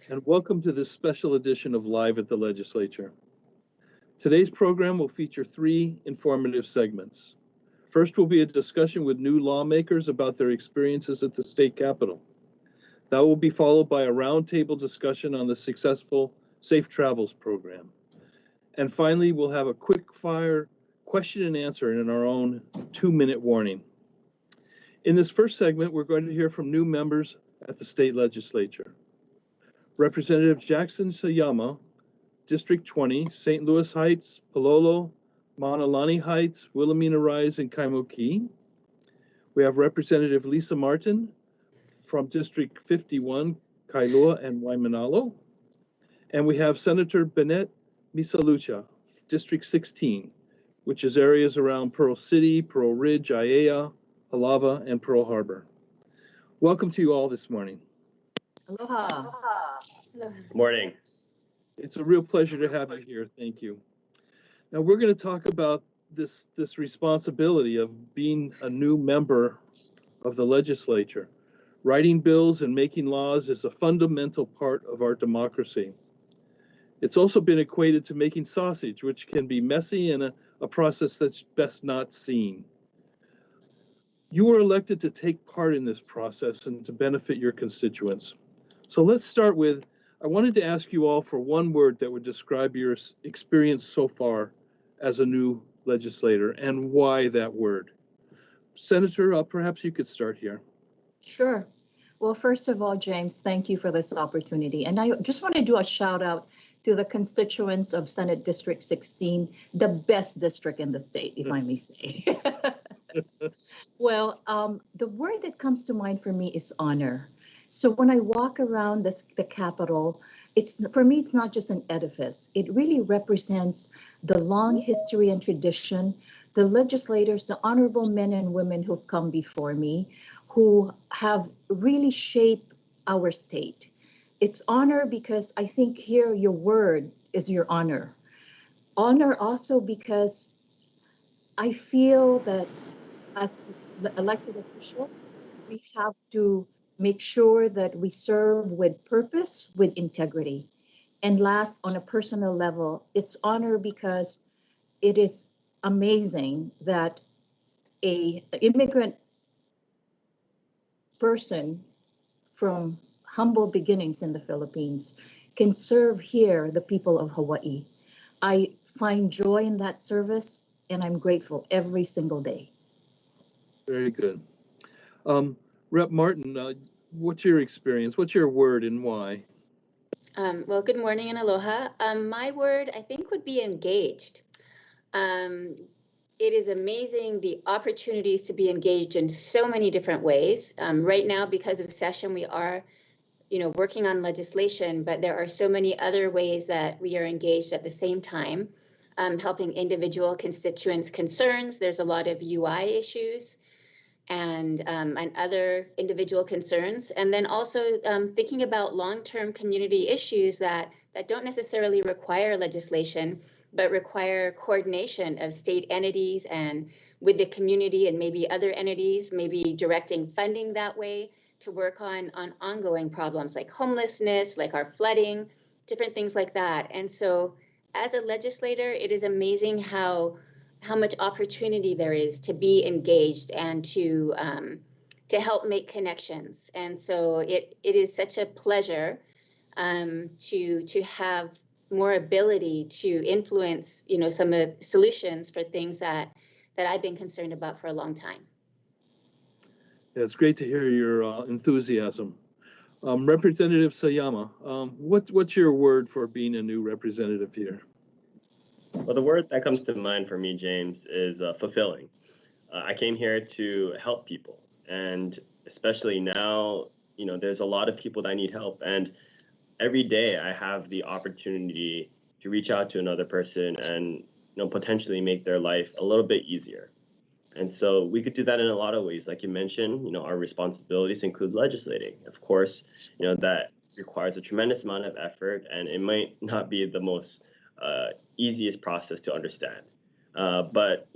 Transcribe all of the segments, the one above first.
and welcome to this special edition of Live at the Legislature. Today's program will feature 3 informative segments. First will be a discussion with new lawmakers about their experiences at the state capitol. That will be followed by a roundtable discussion on the successful Safe Travels program. And finally, we'll have a quick fire question and answer in our own 2-minute warning. In this first segment, we're going to hear from new members at the state legislature. Representative Jackson Sayama, District 20, St. Louis Heights, Palolo, Maunalani Heights, Wilhelmina Rise, and Kaimoki. We have Representative Lisa Marten from District 51, Kailua and Waimanalo. And we have Senator Bennette Misalucha, District 16, which is areas around Pearl City, Pearl Ridge, Aiea, Halava, and Pearl Harbor. Welcome to you all this morning. Aloha. Good morning. It's a real pleasure to have you here. Thank you. Now we're going to talk about this responsibility of being a new member of the legislature. Writing bills and making laws is a fundamental part of our democracy. It's also been equated to making sausage, which can be messy and a process that's best not seen. You were elected to take part in this process and to benefit your constituents. So let's start with, I wanted to ask you all for one word that would describe your experience so far as a new legislator and why that word. Senator, perhaps you could start here. Sure. Well, first of all, James, thank you for this opportunity. And I just want to do a shout out to the constituents of Senate District 16, the best district in the state, if I may say. Well, the word that comes to mind for me is honor. So when I walk around the Capitol, for me, it's not just an edifice. It really represents the long history and tradition, the legislators, the honorable men and women who've come before me, who have really shaped our state. It's honor because I think here your word is your honor. Honor also because I feel that as the elected officials, we have to make sure that we serve with purpose, with integrity. And last, on a personal level, it's honor because it is amazing that an immigrant person from humble beginnings in the Philippines can serve here the people of Hawaii. I find joy in that service, and I'm grateful every single day. Very good. Rep. Marten, what's your experience? What's your word and why? Well, good morning and aloha. My word, I think, would be engaged. It is amazing the opportunities to be engaged in so many different ways. Right now, because of session, we are, working on legislation, but there are so many other ways that we are engaged at the same time, helping individual constituents' concerns. There's a lot of UI issues and other individual concerns. And then also thinking about long-term community issues that don't necessarily require legislation, but require coordination of state entities and with the community and maybe other entities, maybe directing funding that way to work on ongoing problems like homelessness, like our flooding, different things like that. And so as a legislator, it is amazing how much opportunity there is to be engaged and to help make connections. And so it is such a pleasure to have more ability to influence, some of the solutions for things that I've been concerned about for a long time. Yeah, it's great to hear your enthusiasm. Representative Sayama, what's your word for being a new representative here? Well, the word that comes to mind for me, James, is fulfilling. I came here to help people, and especially now, there's a lot of people that need help, and every day I have the opportunity to reach out to another person and, potentially make their life a little bit easier. And so we could do that in a lot of ways. Like you mentioned, our responsibilities include legislating. Of course, that requires a tremendous amount of effort, and it might not be the most easiest process to understand. But,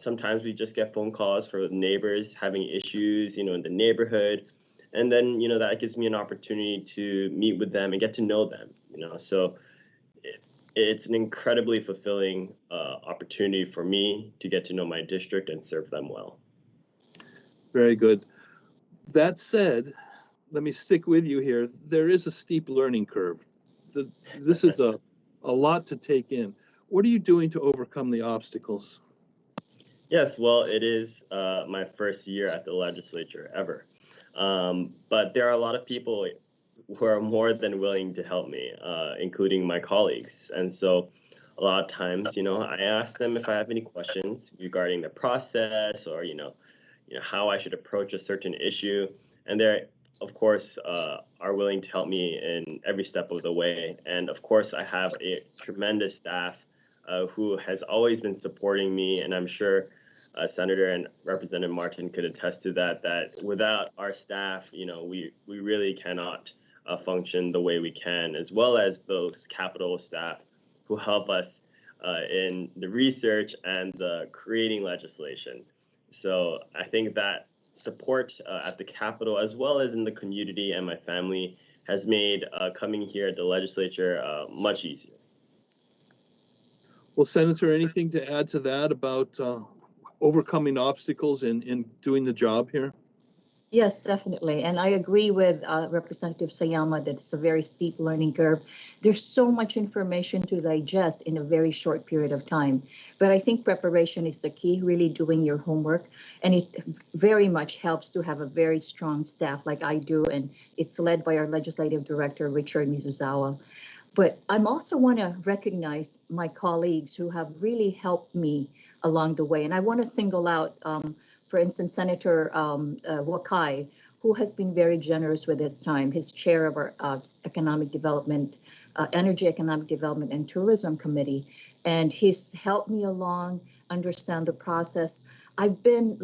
sometimes we just get phone calls for neighbors having issues, in the neighborhood. And then, that gives me an opportunity to meet with them and get to know them, So it's an incredibly fulfilling opportunity for me to get to know my district and serve them well. Very good. That said, let me stick with you here. There is a steep learning curve. This is a lot to take in. What are you doing to overcome the obstacles? Yes, well, it is my first year at the legislature ever. But there are a lot of people who are more than willing to help me, including my colleagues. And so a lot of times, I ask them if I have any questions regarding the process or, how I should approach a certain issue. And they're, of course, are willing to help me in every step of the way. And of course, I have a tremendous staff who has always been supporting me. And I'm sure Senator and Representative Marten could attest to that, that without our staff, we really cannot function the way we can, as well as those Capitol staff who help us in the research and the creating legislation. So I think that support at the Capitol, as well as in the community and my family, has made coming here at the legislature much easier. Well, Senator, anything to add to that about overcoming obstacles in doing the job here? Yes, definitely. And I agree with Representative Sayama that it's a very steep learning curve. There's so much information to digest in a very short period of time. But I think preparation is the key, really doing your homework. And it very much helps to have a very strong staff like I do. And it's led by our Legislative Director, Richard Misalucha. But I also want to recognize my colleagues who have really helped me along the way. And I want to single out for instance, Senator Wakai, who has been very generous with his time. He's chair of our economic development, energy, economic development, and tourism committee. And he's helped me along, understand the process. I've been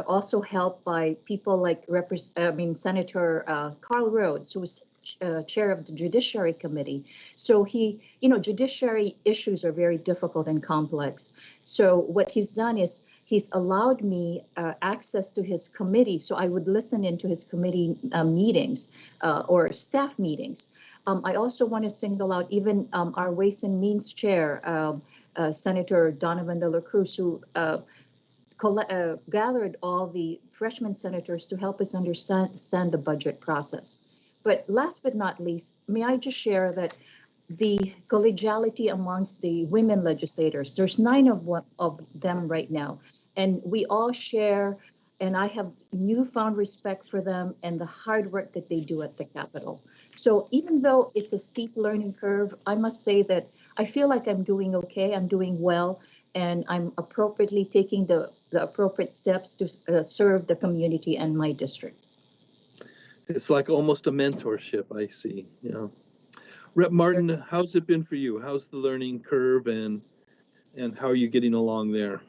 also helped by people like Senator Carl Rhodes, who was chair of the Judiciary Committee. So judiciary issues are very difficult and complex. So what he's done is he's allowed me access to his committee, so I would listen into his committee meetings or staff meetings. I also want to single out even our Ways and Means chair, Senator Donovan De La Cruz, who gathered all the freshman senators to help us understand the budget process. But last but not least, may I just share that the collegiality amongst the women legislators, there's 9 of them right now, and we all share, and I have newfound respect for them and the hard work that they do at the Capitol. So even though it's a steep learning curve, I must say that I feel like I'm doing okay, I'm doing well, and I'm appropriately taking the appropriate steps to serve the community and my district. It's like almost a mentorship, I see. Rep. Marten, how's it been for you? How's the learning curve and how are you getting along there?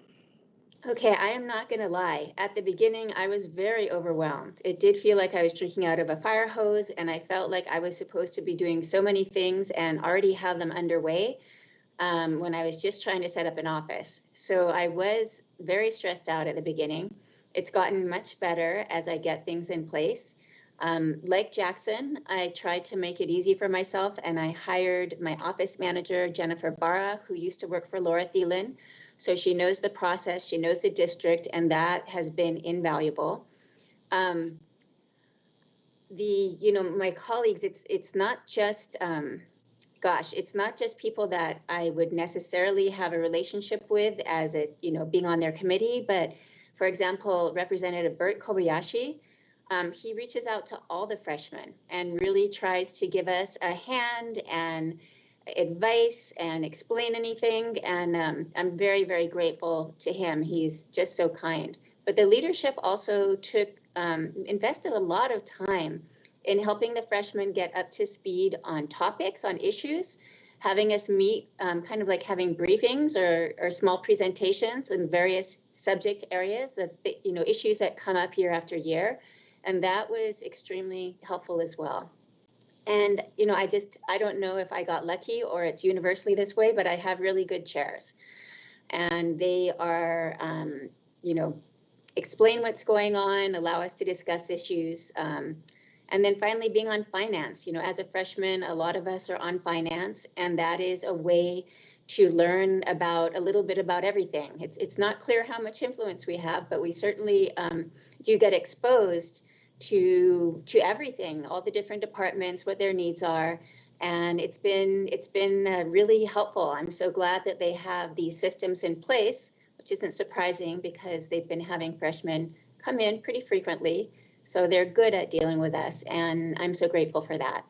Okay, I am not going to lie. At the beginning, I was very overwhelmed. It did feel like I was drinking out of a fire hose, and I felt like I was supposed to be doing so many things and already have them underway when I was just trying to set up an office. So I was very stressed out at the beginning. It's gotten much better as I get things in place. Like Jackson, I tried to make it easy for myself, and I hired my office manager, Jennifer Barra, who used to work for Laura Thielen. So she knows the process, she knows the district, and that has been invaluable. My colleagues, it's not just, it's not just people that I would necessarily have a relationship with as being on their committee, but for example, Representative Bert Kobayashi, he reaches out to all the freshmen and really tries to give us a hand and advice and explain anything. And I'm very, very grateful to him. He's just so kind. But the leadership also invested a lot of time in helping the freshmen get up to speed on topics, on issues, having us meet, kind of like having briefings or small presentations in various subject areas of issues that come up year after year. And that was extremely helpful as well. And, I don't know if I got lucky or it's universally this way, but I have really good chairs. and they are, explain what's going on, allow us to discuss issues. And then finally being on finance, as a freshman, a lot of us are on finance, and that is a way to learn about a little bit about everything. It's not clear how much influence we have, but we certainly do get exposed to everything, all the different departments, what their needs are. And it's been really helpful. I'm so glad that they have these systems in place, which isn't surprising because they've been having freshmen come in pretty frequently. So they're good at dealing with us, and I'm so grateful for that.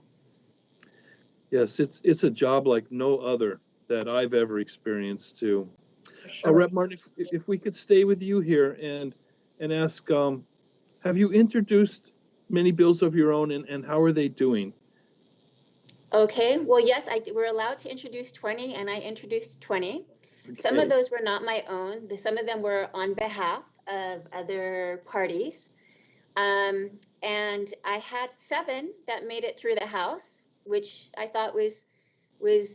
Yes, it's a job like no other that I've ever experienced too. Sure. Rep. Marten, if we could stay with you here and ask, have you introduced many bills of your own, and how are they doing? Okay, well, yes, we're allowed to introduce 20, and I introduced 20. Okay. Some of those were not my own. Some of them were on behalf of other parties. And I had 7 that made it through the House, which I thought was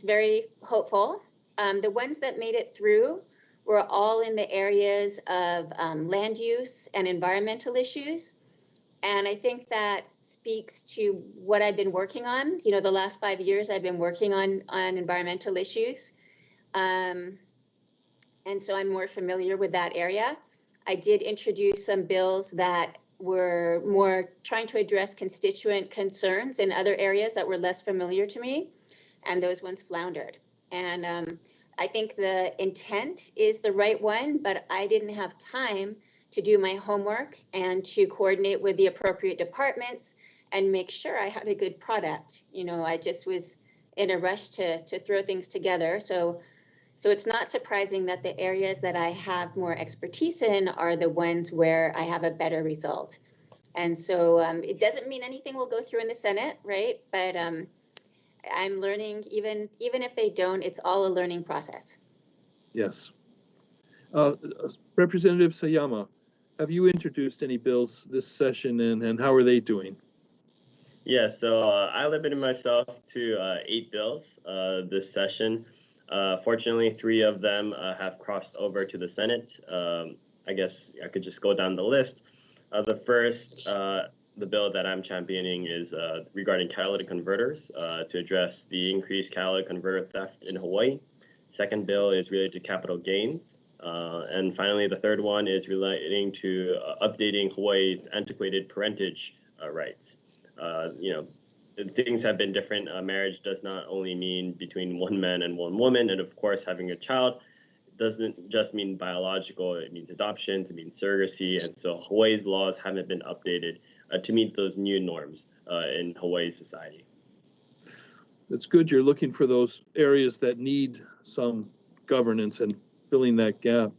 very hopeful. The ones that made it through were all in the areas of land use and environmental issues. And I think that speaks to what I've been working on. The last 5 years I've been working on environmental issues. And so I'm more familiar with that area. I did introduce some bills that were more trying to address constituent concerns in other areas that were less familiar to me, and those ones floundered. And I think the intent is the right one, but I didn't have time to do my homework and to coordinate with the appropriate departments and make sure I had a good product. I just was in a rush to throw things together. So it's not surprising that the areas that I have more expertise in are the ones where I have a better result. And so it doesn't mean anything will go through in the Senate, right? But I'm learning, even if they don't, it's all a learning process. Yes. Representative Sayama, have you introduced any bills this session, and how are they doing? Yeah, so I limited myself to 8 bills this session. Fortunately, 3 of them have crossed over to the Senate. I guess I could just go down the list. The first, the bill that I'm championing is regarding catalytic converters to address the increased catalytic converter theft in Hawaii. Second bill is related to capital gains. And finally, the third one is relating to updating Hawaii's antiquated parentage rights. Things have been different. Marriage does not only mean between one man and one woman, and of course, having a child doesn't just mean biological. It means adoption, it means surrogacy, and so Hawaii's laws haven't been updated to meet those new norms in Hawaii society. It's good you're looking for those areas that need some governance and filling that gap.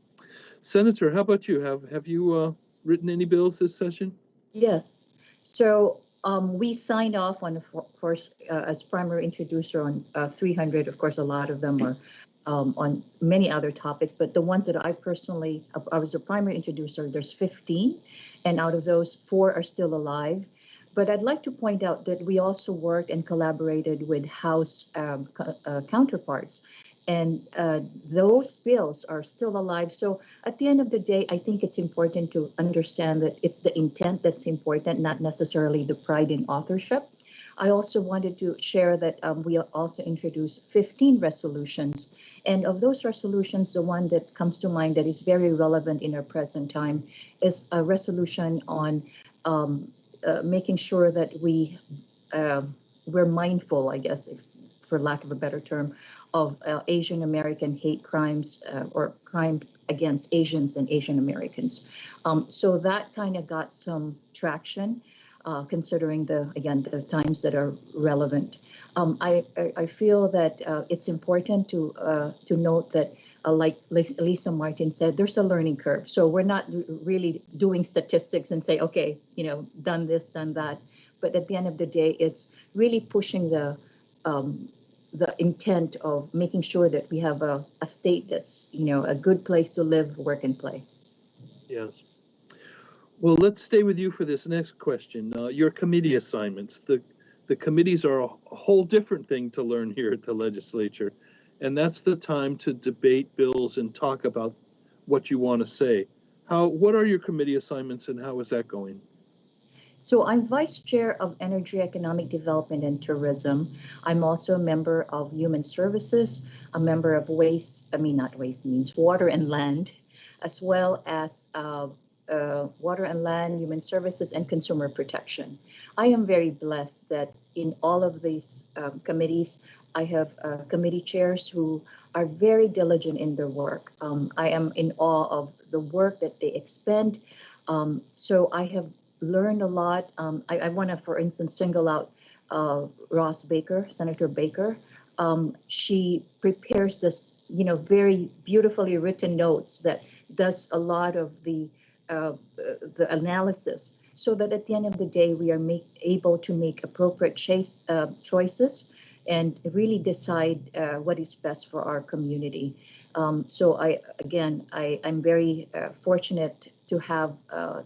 Senator, how about you? Have you written any bills this session? Yes. So we signed off on first as primary introducer on 300. Of course, a lot of them are on many other topics, but the ones that I was a primary introducer, there's 15, and out of those 4 are still alive. But I'd like to point out that we also worked and collaborated with House counterparts, and those bills are still alive. So at the end of the day, I think it's important to understand that it's the intent that's important, not necessarily the pride in authorship. I also wanted to share that we also introduced 15 resolutions. And of those resolutions, the one that comes to mind that is very relevant in our present time is a resolution on making sure that we're mindful, I guess, for lack of a better term, of Asian American hate crimes or crime against Asians and Asian Americans. So that kind of got some traction. Considering the times that are relevant. I feel that it's important to note that, like Lisa Marten said, there's a learning curve. So we're not really doing statistics and say, okay, done this, done that. But at the end of the day, it's really pushing the intent of making sure that we have a state that's, a good place to live, work, and play. Yes. Well, let's stay with you for this next question. Your committee assignments. The committees are a whole different thing to learn here at the legislature. and that's the time to debate bills and talk about what you want to say. What are your committee assignments and how is that going? So I'm Vice Chair of Energy, Economic Development, and Tourism. I'm also a member of Human Services, a member of Water and Land, as well as Water and Land, Human Services, and Consumer Protection. I am very blessed that in all of these committees, I have committee chairs who are very diligent in their work. I am in awe of the work that they expend. So I have learned a lot. I want to, for instance, single out Ross Baker, Senator Baker. She prepares this, very beautifully written notes that does a lot of the analysis, so that at the end of the day, we are able to make appropriate choices and really decide what is best for our community. So I'm very fortunate to have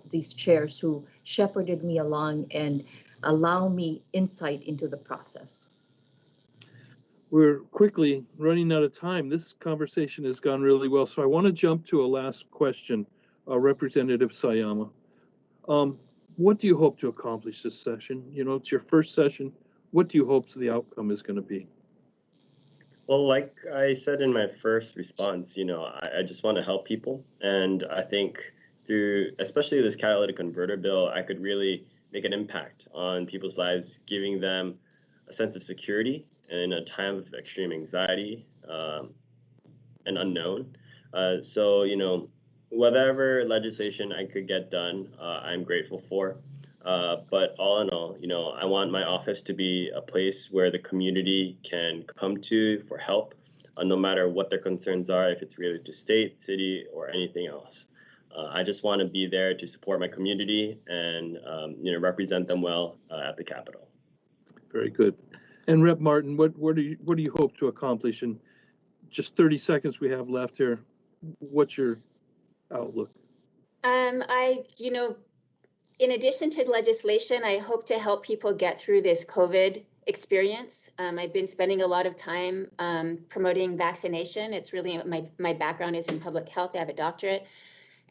these chairs who shepherded me along and allow me insight into the process. We're quickly running out of time. This conversation has gone really well, so I want to jump to a last question, Representative Sayama. What do you hope to accomplish this session? It's your first session. What do you hope the outcome is going to be? Well, like I said in my first response, I just want to help people. And I think through, especially this catalytic converter bill, I could really make an impact on people's lives, giving them a sense of security in a time of extreme anxiety and unknown. So, whatever legislation I could get done, I'm grateful for. But all in all, I want my office to be a place where the community can come to for help, no matter what their concerns are, if it's related to state, city, or anything else. I just want to be there to support my community and represent them well at the Capitol. Very good. And Rep. Marten, what do you hope to accomplish in just 30 seconds we have left here? What's your outlook? In addition to legislation, I hope to help people get through this COVID experience. I've been spending a lot of time promoting vaccination. It's really my background is in public health. I have a doctorate.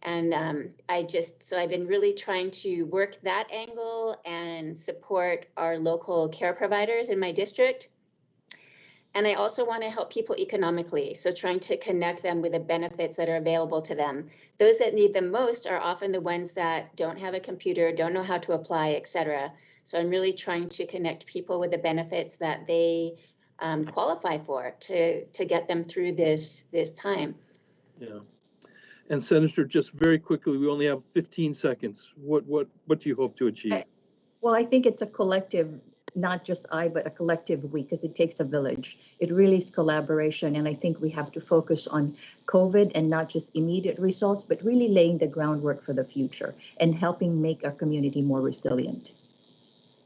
And I've been really trying to work that angle and support our local care providers in my district. And I also want to help people economically. So trying to connect them with the benefits that are available to them. Those that need them most are often the ones that don't have a computer, don't know how to apply, et cetera. So I'm really trying to connect people with the benefits that they qualify for to get them through this time. Yeah. And Senator, just very quickly, we only have 15 seconds. What do you hope to achieve? Well, I think it's a collective, not just but a collective we, because it takes a village. It really is collaboration. And I think we have to focus on COVID and not just immediate results, but really laying the groundwork for the future and helping make our community more resilient.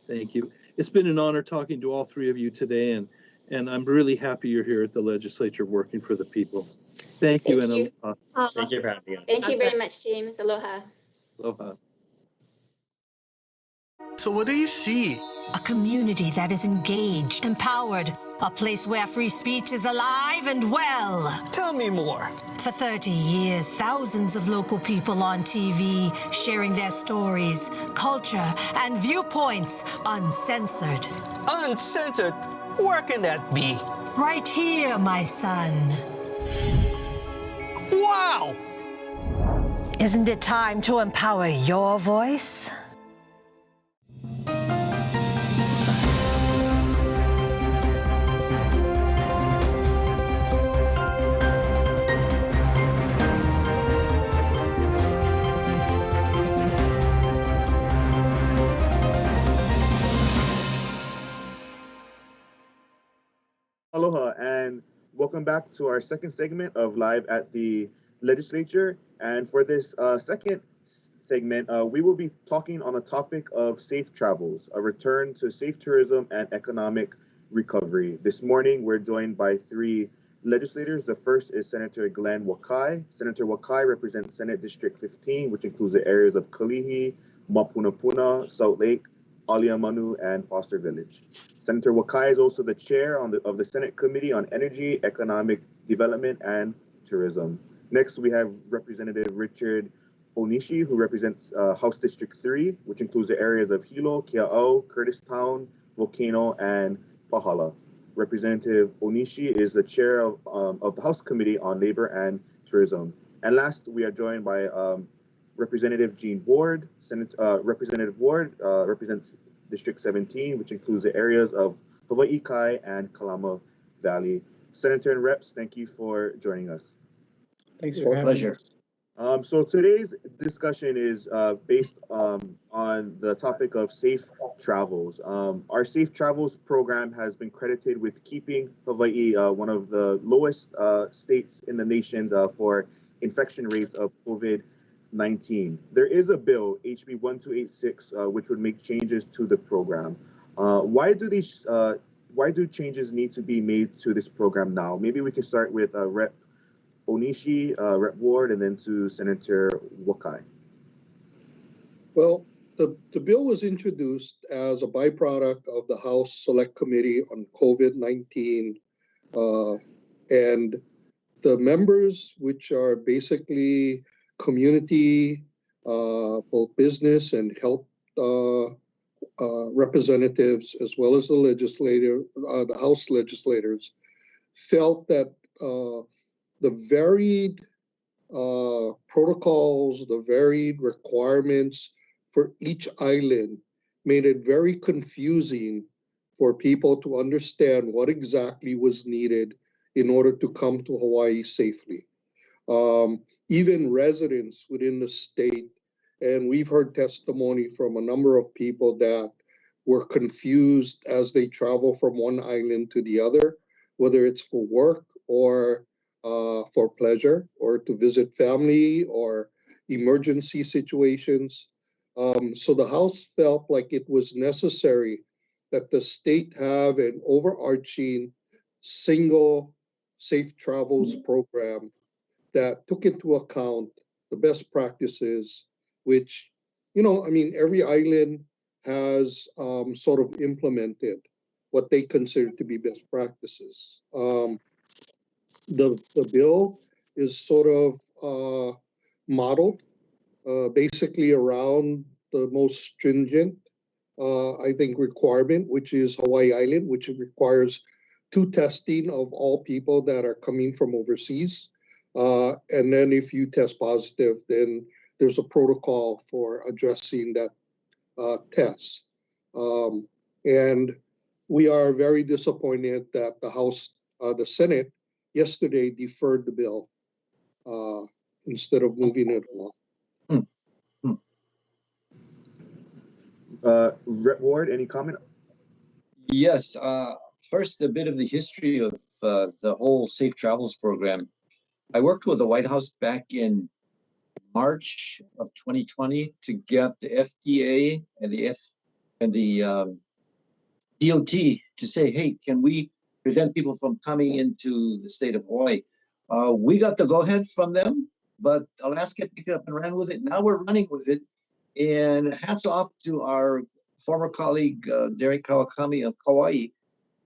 Thank you. It's been an honor talking to all three of you today, and I'm really happy you're here at the legislature working for the people. Thank you. Thank you. Thank you for having us. Thank you very much, James. Aloha. Aloha. So what do you see? A community that is engaged, empowered, a place where free speech is alive and well. Tell me more. For 30 years, thousands of local people on TV sharing their stories, culture, and viewpoints uncensored. Uncensored? Where can that be? Right here, my son. Wow! Isn't it time to empower your voice? Aloha, and welcome back to our second segment of Live at the Legislature. And for this second segment, we will be talking on the topic of safe travels, a return to safe tourism and economic recovery. This morning, we're joined by three legislators. The first is Senator Glenn Wakai. Senator Wakai represents Senate District 15, which includes the areas of Kalihi, Mapunapuna, Salt Lake, Aliamanu, and Foster Village. Senator Wakai is also the chair of the Senate Committee on Energy, Economic Development, and Tourism. Next, we have Representative Richard Onishi, who represents House District 3, which includes the areas of Hilo, Kia'au, Curtistown, Volcano, and Pahala. Representative Onishi is the chair of the House Committee on Labor and Tourism. And last, we are joined by Representative Jean Ward. Representative Ward represents District 17, which includes the areas of Hawaii Kai and Kalama Valley. Senator and Reps, thank you for joining us. Thanks for having us. So today's discussion is based on the topic of safe travels. Our Safe Travels program has been credited with keeping Hawaii one of the lowest states in the nation for infection rates of COVID-19. There is a bill, HB 1286, which would make changes to the program. Why do changes need to be made to this program now? Maybe we can start with Rep. Onishi, Rep. Ward, and then to Senator Wakai. Well, the bill was introduced as a byproduct of the House Select Committee on COVID-19, and the members, which are basically community, both business and health representatives, as well as the House legislators, felt that the varied protocols, the varied requirements for each island made it very confusing for people to understand what exactly was needed in order to come to Hawaii safely. Even residents within the state, and we've heard testimony from a number of people that were confused as they travel from one island to the other, whether it's for work or for pleasure, or to visit family or emergency situations. So the House felt like it was necessary that the state have an overarching single safe travels program that took into account the best practices, which, every island has sort of implemented what they consider to be best practices. The bill is sort of modeled basically around the most stringent, requirement, which is Hawaii Island, which requires 2 testing of all people that are coming from overseas. And then if you test positive, then there's a protocol for addressing that test. And we are very disappointed that the Senate yesterday deferred the bill instead of moving it along. Rep. Ward, any comment? Yes. First, a bit of the history of the whole Safe Travels program. I worked with the White House back in March of 2020 to get the FDA and the DOT to say, hey, can we prevent people from coming into the state of Hawaii? We got the go-ahead from them, but Alaska picked it up and ran with it. Now we're running with it. And hats off to our former colleague, Derek Kawakami of Kauai.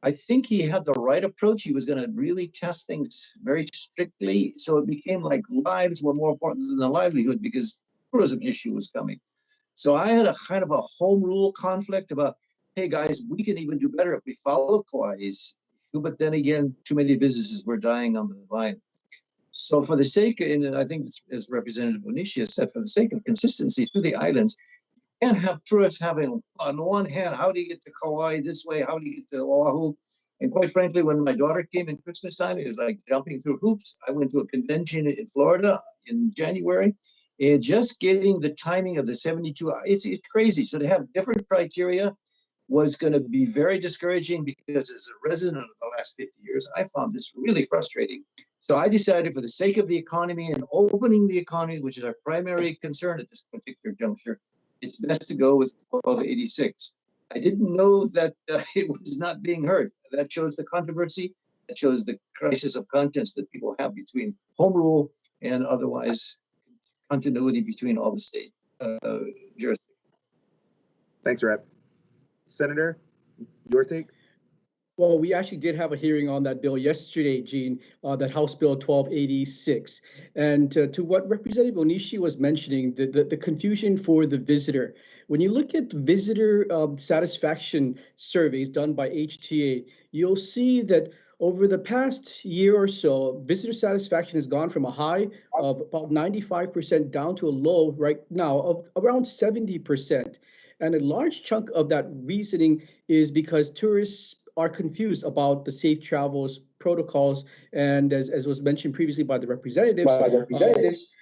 I think he had the right approach. He was going to really test things very strictly. So it became like lives were more important than the livelihood because the tourism issue was coming. So I had a kind of a home rule conflict about, hey guys, we can even do better if we follow Kauai's. But then again, too many businesses were dying on the vine. So for the sake, and I think as Representative Onishi has said, for the sake of consistency through the islands, you can't have tourists having, on one hand, how do you get to Kauai this way? How do you get to Oahu? And quite frankly, when my daughter came in Christmas time, it was like jumping through hoops. I went to a convention in Florida in January, and just getting the timing of the 72 hours, it's crazy. So to have different criteria was going to be very discouraging because as a resident of the last 50 years, I found this really frustrating. So I decided for the sake of the economy and opening the economy, which is our primary concern at this particular juncture, it's best to go with 1286. I didn't know that it was not being heard. That shows the controversy. That shows the crisis of conscience that people have between home rule and otherwise continuity between all the state jurisdictions. Thanks, Rep. Senator, your take? Well, we actually did have a hearing on that bill yesterday, Gene, that House Bill 1286. And to what Representative Onishi was mentioning, the confusion for the visitor. When you look at visitor satisfaction surveys done by HTA, you'll see that over the past year or so, visitor satisfaction has gone from a high of about 95% down to a low right now of around 70%. And a large chunk of that reasoning is because tourists are confused about the safe travels protocols, and as was mentioned previously by the representatives,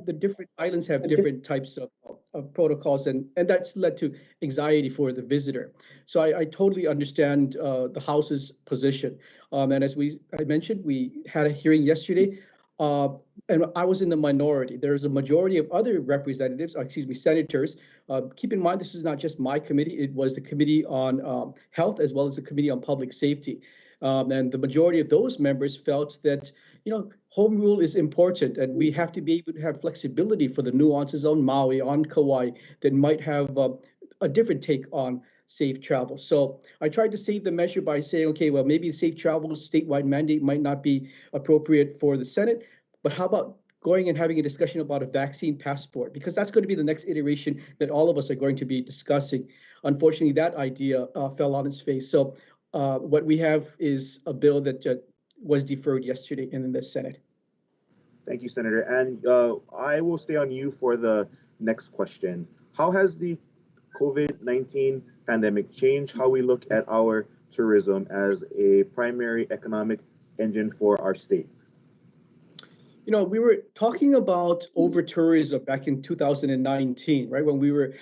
the different islands have different types of protocols, and that's led to anxiety for the visitor. So I totally understand the House's position. And as I mentioned, we had a hearing yesterday, and I was in the minority. There's a majority of other representatives, senators. Keep in mind, this is not just my committee. It was the Committee on Health as well as the Committee on Public Safety. And the majority of those members felt that, home rule is important, and we have to be able to have flexibility for the nuances on Maui, on Kauai, that might have a different take on safe travel. So I tried to save the measure by saying, okay, well, maybe safe travel statewide mandate might not be appropriate for the Senate, but how about going and having a discussion about a vaccine passport? Because that's going to be the next iteration that all of us are going to be discussing. Unfortunately, that idea fell on its face. So what we have is a bill that was deferred yesterday in the Senate. Thank you, Senator. And I will stay on you for the next question. How has the COVID-19 pandemic changed how we look at our tourism as a primary economic engine for our state? We were talking about over-tourism back in 2019, right, when we were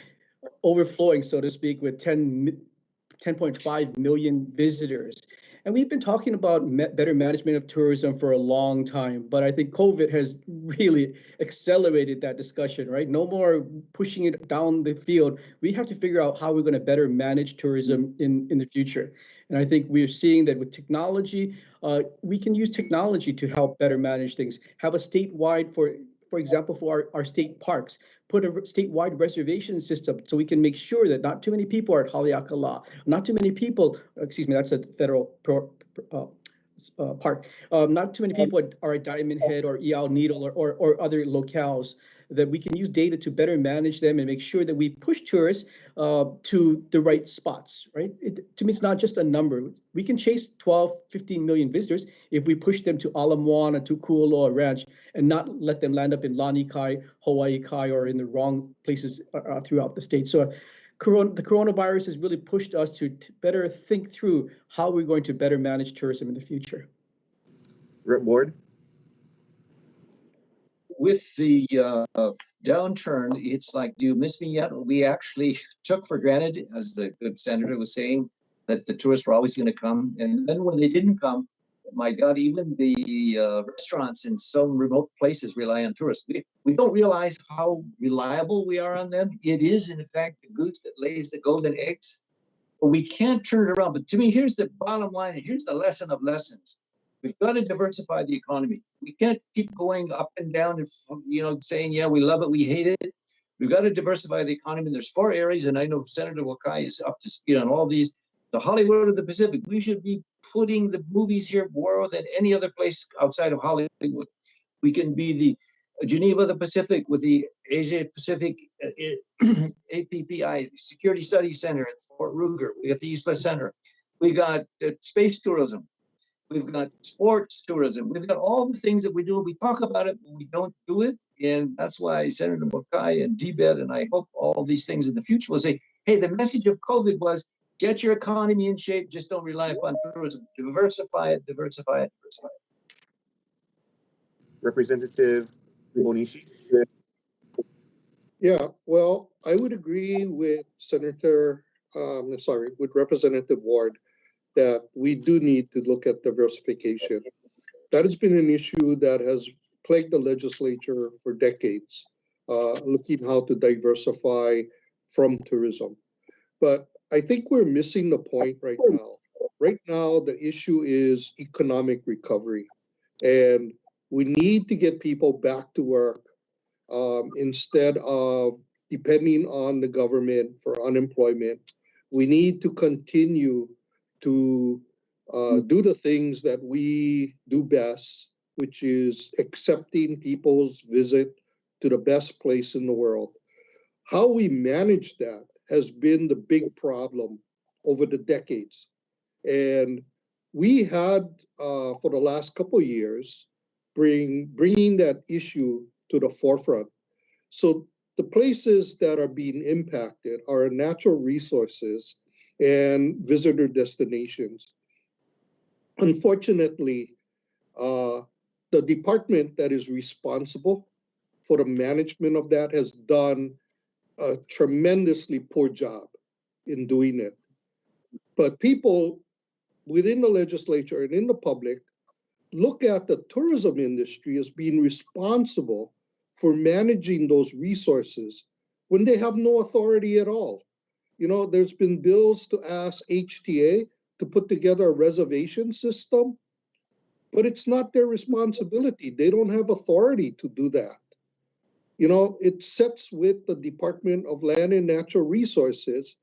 overflowing, so to speak, with 10.5 million visitors. And we've been talking about better management of tourism for a long time, but I think COVID has really accelerated that discussion, right? No more pushing it down the field. We have to figure out how we're going to better manage tourism in the future. And I think we're seeing that with technology, we can use technology to help better manage things. Have a statewide, for example, for our state parks, put a statewide reservation system so we can make sure that not too many people are at Haleakala, not too many people, that's a federal park, not too many people are at Diamond Head or Iao Needle or other locales, that we can use data to better manage them and make sure that we push tourists to the right spots, right? To me, it's not just a number. We can chase 12, 15 million visitors if we push them to Ala Moana, to Kualoa Ranch, and not let them land up in Lani Kai, Hawaii Kai, or in the wrong places throughout the state. So the coronavirus has really pushed us to better think through how we're going to better manage tourism in the future. Rep Board? With the downturn, it's like, do you miss me yet? We actually took for granted, as the good senator was saying, that the tourists were always going to come. And then when they didn't come, my God, even the restaurants in some remote places rely on tourists. We don't realize how reliable we are on them. It is, in fact, the goose that lays the golden eggs. But we can't turn it around. But to me, here's the bottom line, and here's the lesson of lessons. We've got to diversify the economy. We can't keep going up and down, saying, yeah, we love it, we hate it. We've got to diversify the economy. There's 4 areas, and I know Senator Wakai is up to speed on all these. The Hollywood of the Pacific. We should be putting the movies here more than any other place outside of Hollywood. We can be the Geneva of the Pacific with the Asia Pacific APPI, Security Studies Center at Fort Ruger. We got the Isla Center. We got space tourism. We've got sports tourism. We've got all the things that we do. We talk about it, but we don't do it. And that's why Senator Wakai and DBED, and I hope all these things in the future will say, hey, the message of COVID was, get your economy in shape. Just don't rely upon tourism. Diversify it, diversify it, diversify it. Representative Onishi? Yeah, well, I would agree with with Representative Ward that we do need to look at diversification. That has been an issue that has plagued the legislature for decades, looking how to diversify from tourism. But I think we're missing the point right now. Right now, the issue is economic recovery, and we need to get people back to work instead of depending on the government for unemployment. We need to continue to do the things that we do best, which is accepting people's visit to the best place in the world. How we manage that has been the big problem over the decades. And we had, for the last couple of years, bringing that issue to the forefront. So the places that are being impacted are natural resources and visitor destinations. Unfortunately, the department that is responsible for the management of that has done a tremendously poor job in doing it. But people within the legislature and in the public look at the tourism industry as being responsible for managing those resources when they have no authority at all. You know, there's been bills to ask HTA to put together a reservation system, but it's not their responsibility. They don't have authority to do that. You know, it sits with the Department of Land and Natural Resources,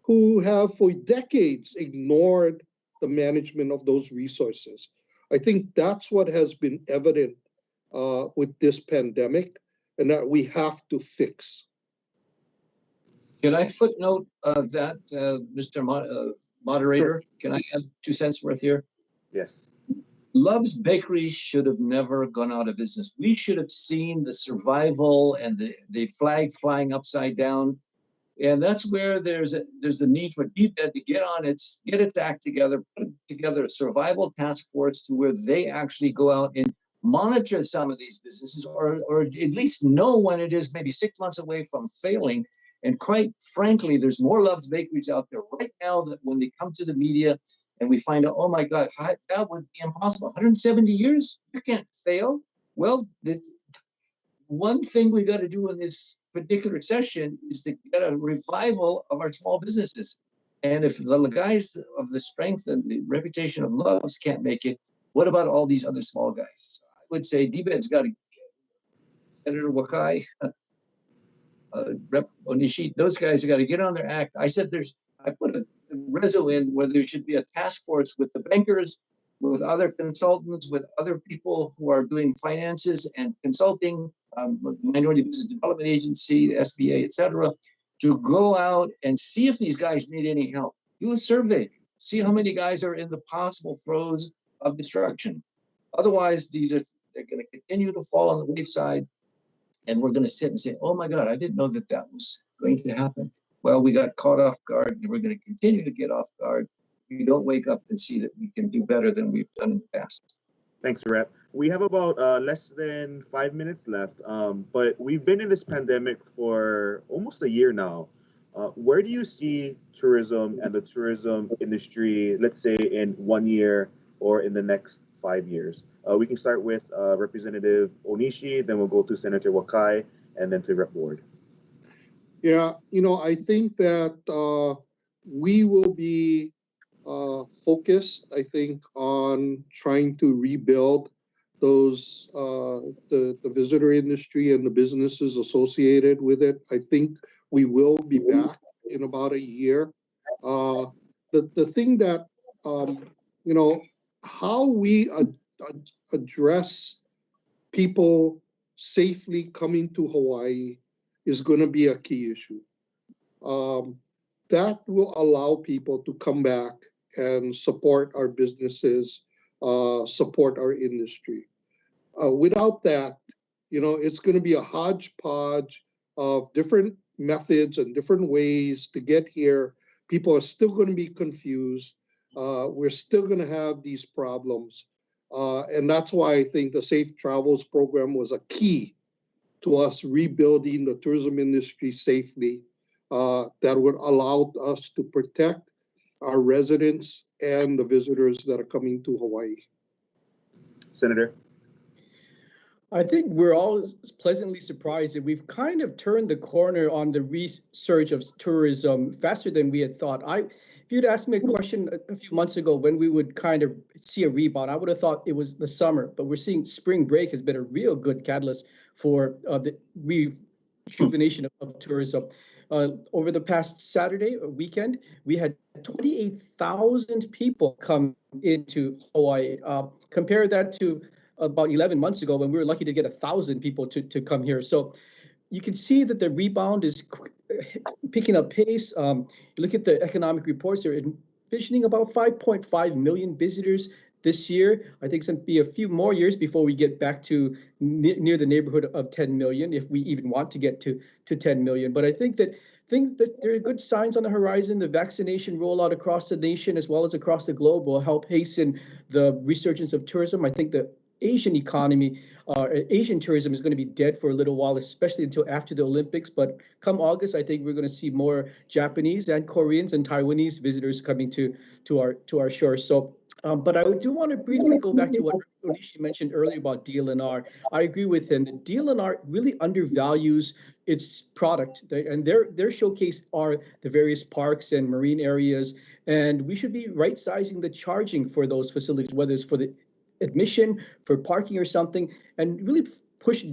who have for decades ignored the management of those resources. I think that's what has been evident with this pandemic, and that we have to fix. Can I footnote that, Mr. Moderator? Sure. Can I add 2 cents worth here? Yes. Love's Bakery should have never gone out of business. We should have seen the survival and the flag flying upside down. And that's where there's the need for DPED to get its act together, put together a survival task force to where they actually go out and monitor some of these businesses, or at least know when it is maybe 6 months away from failing. And quite frankly, there's more Love's Bakeries out there right now that when they come to the media and we find out, oh my God, that would be impossible. 170 years? You can't fail. Well, the one thing we got to do in this particular session is to get a revival of our small businesses. And if the guys of the strength and the reputation of Love's can't make it, what about all these other small guys? I would say DBED's got to, Senator Wakai, Rep Onishi, those guys have got to get on their act. I put a reso in where there should be a task force with the bankers, with other consultants, with other people who are doing finances and consulting, Minority Business Development Agency, SBA, et cetera, to go out and see if these guys need any help. Do a survey, see how many guys are in the possible throes of destruction. Otherwise, they're going to continue to fall on the wayside, and we're going to sit and say, oh my God, I didn't know that was going to happen. Well, we got caught off guard, and we're going to continue to get off guard. We don't wake up and see that we can do better than we've done in the past. Thanks, Rep. We have about less than 5 minutes left, but we've been in this pandemic for almost a year now. Where do you see tourism and the tourism industry, let's say in 1 year or in the next 5 years? We can start with Representative Onishi, then we'll go to Senator Wakai, and then to Rep Ward. Yeah, you know, I think that we will be focused, I think, on trying to rebuild those, the visitor industry and the businesses associated with it. I think we will be back in about a year. The thing that, you know, how we address people safely coming to Hawaii is going to be a key issue. That will allow people to come back and support our businesses, support our industry. Without that, you know, it's going to be a hodgepodge of different methods and different ways to get here. People are still going to be confused. We're still going to have these problems. And that's why I think the Safe Travels program was a key to us rebuilding the tourism industry safely, that would allow us to protect our residents and the visitors that are coming to Hawaii. Senator? I think we're all pleasantly surprised that we've kind of turned the corner on the research of tourism faster than we had thought. If you'd asked me a question a few months ago when we would kind of see a rebound, I would have thought it was the summer, but we're seeing spring break has been a real good catalyst for rejuvenation of tourism. Over the past Saturday weekend, we had 28,000 people come into Hawaii. Compare that to about 11 months ago when we were lucky to get 1,000 people to come here. So you can see that the rebound is picking up pace. You look at the economic reports, they're envisioning about 5.5 million visitors this year. I think it's going to be a few more years before we get back to near the neighborhood of 10 million, if we even want to get to 10 million. But I think that there are good signs on the horizon. The vaccination rollout across the nation as well as across the globe will help hasten the resurgence of tourism. I think the Asian economy, Asian tourism is going to be dead for a little while, especially until after the Olympics. But come August, I think we're going to see more Japanese and Koreans and Taiwanese visitors coming to our shores. So, but I do want to briefly go back to what Onishi mentioned earlier about DLNR. I agree with him. The DLNR really undervalues its product, and their showcase are the various parks and marine areas. And we should be right-sizing the charging for those facilities, whether it's for the admission, for parking or something, and really push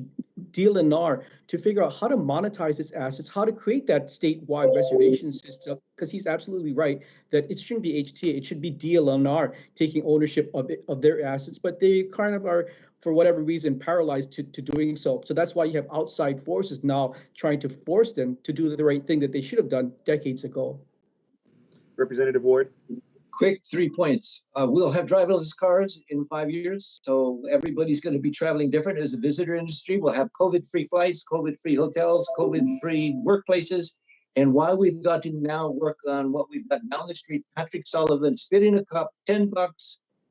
DLNR to figure out how to monetize its assets, how to create that statewide reservation system, because he's absolutely right that it shouldn't be HTA, it should be DLNR taking ownership of their assets, but they kind of are, for whatever reason, paralyzed to doing so. So that's why you have outside forces now trying to force them to do the right thing that they should have done decades ago. Representative Ward. Quick 3 points. We'll have driverless cars in 5 years, so everybody's going to be traveling different as a visitor industry. We'll have COVID-free flights, COVID-free hotels, COVID-free workplaces. And while we've got to now work on what we've got down the street, Patrick Sullivan, spit in a cup, $20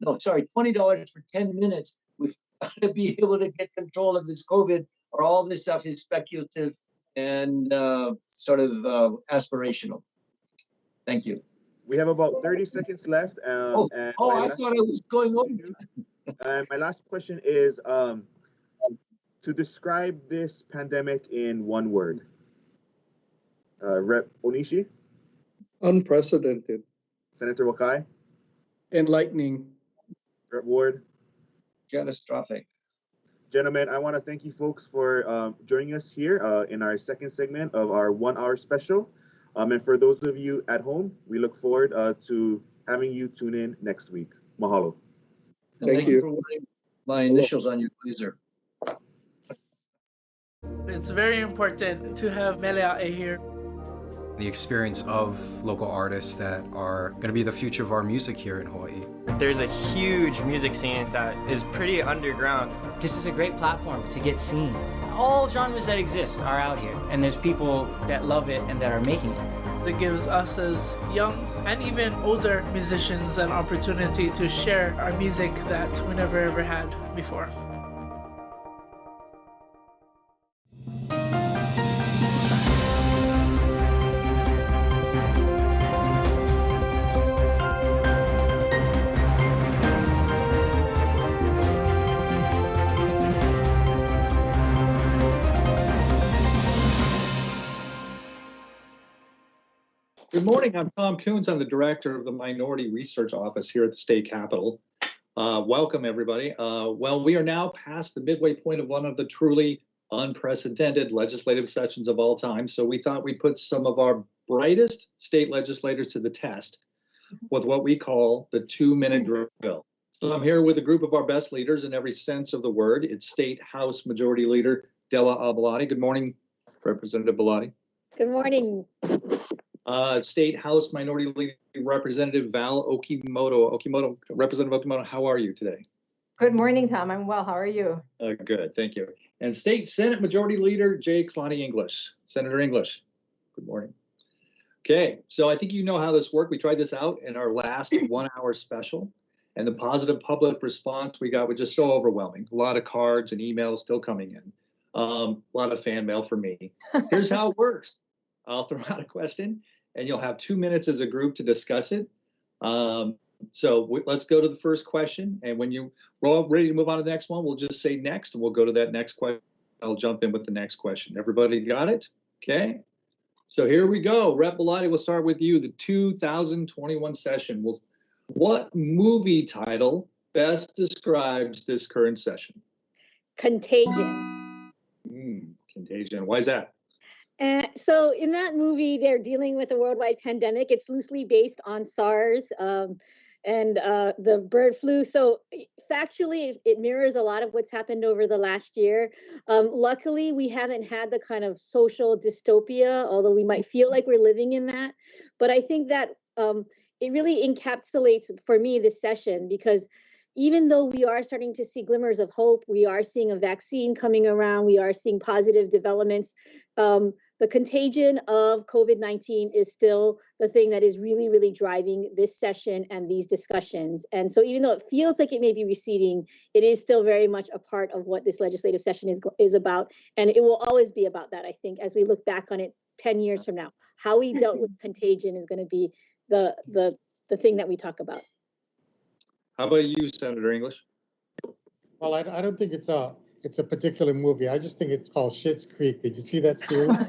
for 10 minutes. We've got to be able to get control of this COVID, or all this stuff is speculative and sort of aspirational. Thank you. We have about 30 seconds left. I thought I was going over. My last question is to describe this pandemic in one word. Rep Onishi? Unprecedented. Senator Wakai? Enlightening. Rep Ward? Catastrophic. Gentlemen, I want to thank you folks for joining us here in our second segment of our 1 hour special. And for those of you at home, we look forward to having you tune in next week. Mahalo. Thank you for wearing my initials on your blazer. It's very important to have Melea'e here. The experience of local artists that are going to be the future of our music here in Hawaii. There's a huge music scene that is pretty underground. This is a great platform to get seen. All genres that exist are out here, and there's people that love it and that are making it. That gives us as young and even older musicians an opportunity to share our music that we never ever had before. Good morning, I'm Tom Coons. I'm the director of the Minority Research Office here at the State Capitol. Welcome, everybody. Well, we are now past the midway point of one of the truly unprecedented legislative sessions of all time. So we thought we'd put some of our brightest state legislators to the test with what we call the 2-minute drill. So I'm here with a group of our best leaders in every sense of the word. It's State House Majority Leader Della Belatti. Good morning, Representative Belatti. Good morning. State House Minority Leader Representative Val Okimoto. Representative Okimoto, how are you today? Good morning, Tom. I'm well. How are you? Good, thank you. And State Senate Majority Leader Kalani English. Senator English, good morning. Okay, so I think you know how this worked. We tried this out in our last 1 hour special, and the positive public response we got was just so overwhelming. A lot of cards and emails still coming in. A lot of fan mail for me. Here's how it works. I'll throw out a question, and you'll have 2 minutes as a group to discuss it. So let's go to the first question, and when you're all ready to move on to the next one, we'll just say next, and we'll go to that next question. I'll jump in with the next question. Everybody got it? Okay. So here we go. Rep Belatti, we'll start with you. The 2021 session. What movie title best describes this current session? Contagion. Contagion. Why is that? And so in that movie, they're dealing with a worldwide pandemic. It's loosely based on SARS and the bird flu. So factually, it mirrors a lot of what's happened over the last year. Luckily, we haven't had the kind of social dystopia, although we might feel like we're living in that. But I think that it really encapsulates, for me, this session, because even though we are starting to see glimmers of hope, we are seeing a vaccine coming around, we are seeing positive developments, the contagion of COVID-19 is still the thing that is really, really driving this session and these discussions. And so even though it feels like it may be receding, it is still very much a part of what this legislative session is about. And it will always be about that, I think, as we look back on it 10 years from now. How we dealt with contagion is going to be the thing that we talk about. How about you, Senator English? Well, I don't think it's a particular movie. I just think it's called Schitt's Creek. Did you see that series?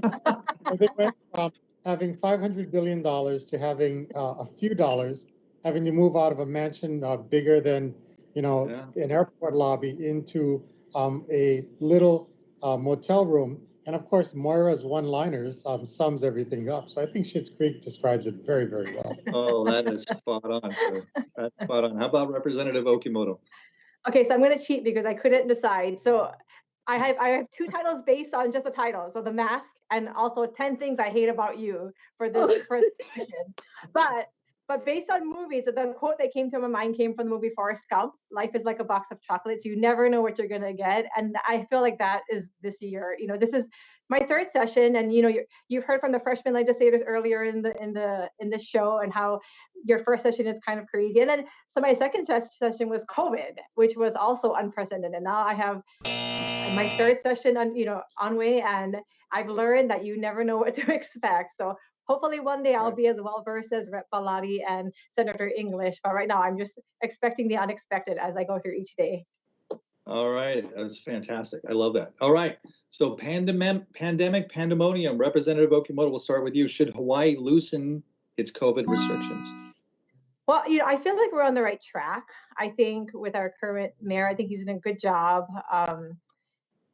They went from having $500 billion to having a few dollars, having to move out of a mansion bigger than, an airport lobby into a little motel room. And of course, Moira's one-liners sums everything up. So I think Schitt's Creek describes it very, very well. Oh, that is spot on, sir. That's spot on. How about Representative Okimoto? Okay, so I'm going to cheat because I couldn't decide. So I have two titles based on just a title. So The Mask and also 10 Things I Hate About You for this session. But based on movies, the quote that came to my mind came from the movie Forrest Gump. Life is like a box of chocolates. You never know what you're going to get. And I feel like that is this year. This is my third session, and you've heard from the freshman legislators earlier in the show and how your first session is kind of crazy. And then so my second session was COVID, which was also unprecedented. And now I have my third session on way, and I've learned that you never know what to expect. So hopefully one day I'll be as well versed as Rep. Belatti and Senator English. But right now I'm just expecting the unexpected as I go through each day. All right, that's fantastic. I love that. All right, so pandemic pandemonium. Representative Okimoto, we'll start with you. Should Hawaii loosen its COVID restrictions? Well, I feel like we're on the right track. I think with our current mayor, I think he's doing a good job